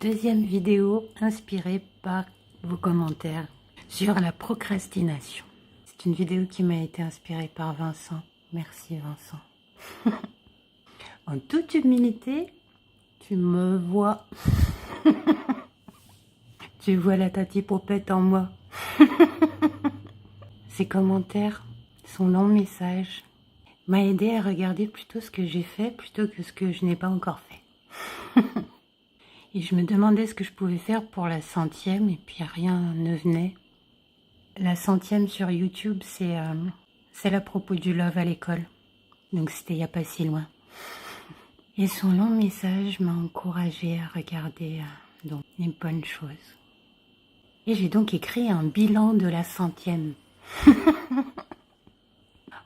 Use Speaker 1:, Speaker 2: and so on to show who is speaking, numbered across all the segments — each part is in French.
Speaker 1: Deuxième vidéo inspirée par vos commentaires sur la procrastination. C'est une vidéo qui m'a été inspirée par Vincent. Merci Vincent. En toute humilité, tu me vois. Tu vois la tati popette en moi. Ces commentaires, son long message, m'a aidé à regarder plutôt ce que j'ai fait plutôt que ce que je n'ai pas encore fait. Et je me demandais ce que je pouvais faire pour la 100e et puis rien ne venait. La 100e sur YouTube, c'est à propos du love à l'école. Donc c'était il n'y a pas si loin. Et son long message m'a encouragée à regarder donc les bonnes choses. Et j'ai donc écrit un bilan de la 100e.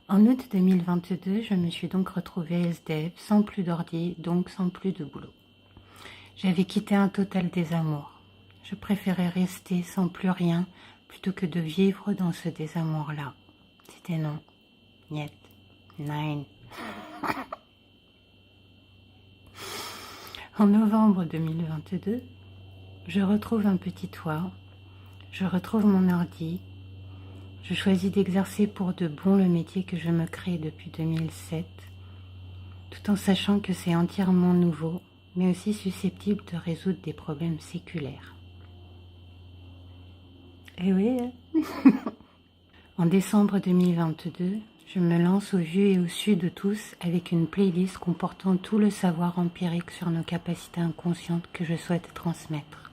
Speaker 1: En août 2022, je me suis donc retrouvée SDF, sans plus d'ordi, donc sans plus de boulot. J'avais quitté un total désamour. Je préférais rester sans plus rien plutôt que de vivre dans ce désamour-là. C'était non. Niet. Nein. En novembre 2022, je retrouve un petit toit, je retrouve mon ordi, je choisis d'exercer pour de bon le métier que je me crée depuis 2007, tout en sachant que c'est entièrement nouveau, mais aussi susceptible de résoudre des problèmes séculaires. Eh oui, En décembre 2022, je me lance au vu et au su de tous avec une playlist comportant tout le savoir empirique sur nos capacités inconscientes que je souhaite transmettre,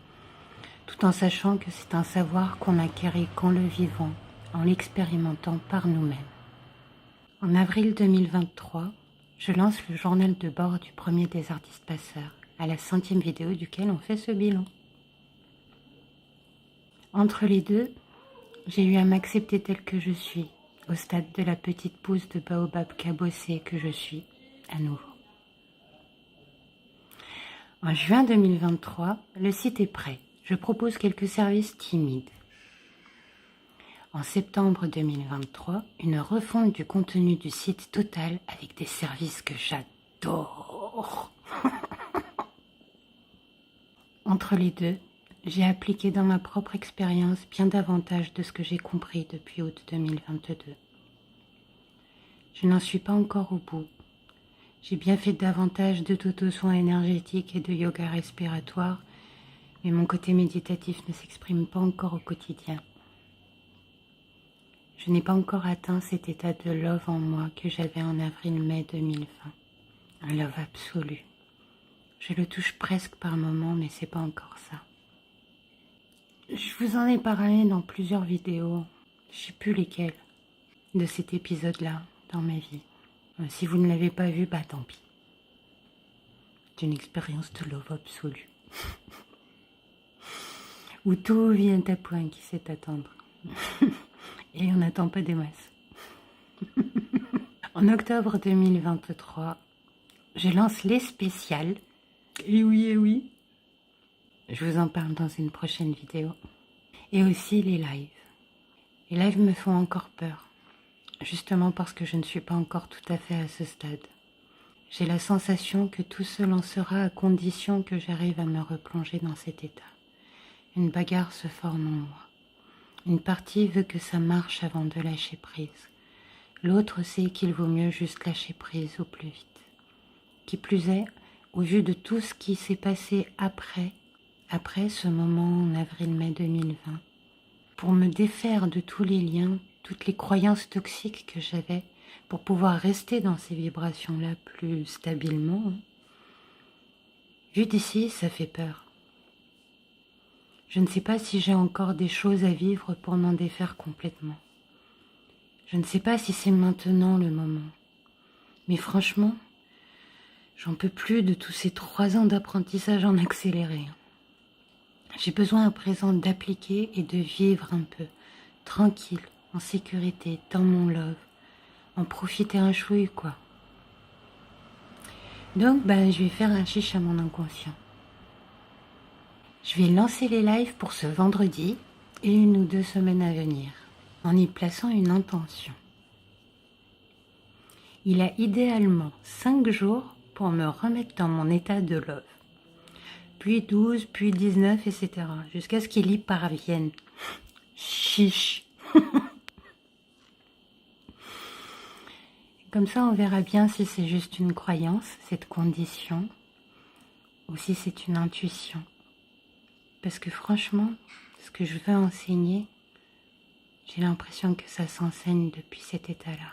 Speaker 1: tout en sachant que c'est un savoir qu'on acquérit qu'en le vivant, en l'expérimentant par nous-mêmes. En avril 2023, je lance le journal de bord du premier des artistes passeurs, à la 100e vidéo duquel on fait ce bilan. Entre les deux, j'ai eu à m'accepter telle que je suis, au stade de la petite pousse de baobab cabossée que je suis, à nouveau. En juin 2023, le site est prêt. Je propose quelques services timides. En septembre 2023, une refonte du contenu du site total avec des services que j'adore. Entre les deux, j'ai appliqué dans ma propre expérience bien davantage de ce que j'ai compris depuis août 2022. Je n'en suis pas encore au bout. J'ai bien fait davantage de toto-soins énergétiques et de yoga respiratoire, mais mon côté méditatif ne s'exprime pas encore au quotidien. Je n'ai pas encore atteint cet état de love en moi que j'avais en avril-mai 2020. Un love absolu. Je le touche presque par moments, mais c'est pas encore ça. Je vous en ai parlé dans plusieurs vidéos, je sais plus lesquelles, de cet épisode-là dans ma vie. Si vous ne l'avez pas vu, bah tant pis. C'est une expérience de love absolue. Où tout vient à point qui sait attendre. Et on n'attend pas des masses. En octobre 2023, je lance les spéciales. Et oui, et oui. Je vous en parle dans une prochaine vidéo. Et aussi les lives. Les lives me font encore peur. Justement parce que je ne suis pas encore tout à fait à ce stade. J'ai la sensation que tout se lancera à condition que j'arrive à me replonger dans cet état. Une bagarre se forme en moi. Une partie veut que ça marche avant de lâcher prise. L'autre sait qu'il vaut mieux juste lâcher prise au plus vite. Qui plus est, au vu de tout ce qui s'est passé après ce moment en avril-mai 2020, pour me défaire de tous les liens, toutes les croyances toxiques que j'avais, pour pouvoir rester dans ces vibrations-là plus stabilement. Vu d'ici, ça fait peur. Je ne sais pas si j'ai encore des choses à vivre pour m'en défaire complètement. Je ne sais pas si c'est maintenant le moment. Mais franchement, j'en peux plus de tous ces 3 ans d'apprentissage en accéléré. J'ai besoin à présent d'appliquer et de vivre un peu, tranquille, en sécurité, dans mon love, en profiter un chouille, quoi. Donc, je vais faire un chiche à mon inconscient. Je vais lancer les lives pour ce vendredi et 1 ou 2 semaines à venir, en y plaçant une intention. Il a idéalement 5 jours pour me remettre dans mon état de love. puis 12, puis 19, etc. Jusqu'à ce qu'il y parvienne. Chiche. Comme ça, on verra bien si c'est juste une croyance, cette condition, ou si c'est une intuition. Parce que franchement, ce que je veux enseigner, j'ai l'impression que ça s'enseigne depuis cet état-là.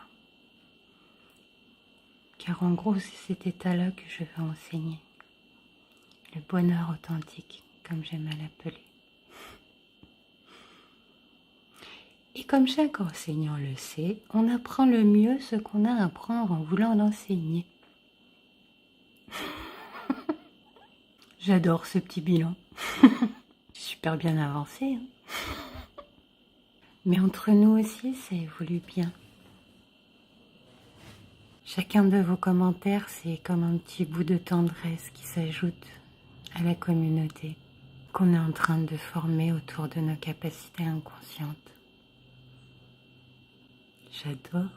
Speaker 1: Car en gros, c'est cet état-là que je veux enseigner. Le bonheur authentique, comme j'aime à l'appeler. Et comme chaque enseignant le sait, on apprend le mieux ce qu'on a à apprendre en voulant l'enseigner. J'adore ce petit bilan. Super bien avancé. Hein. Mais entre nous aussi, ça évolue bien. Chacun de vos commentaires, c'est comme un petit bout de tendresse qui s'ajoute à la communauté qu'on est en train de former autour de nos capacités inconscientes. J'adore.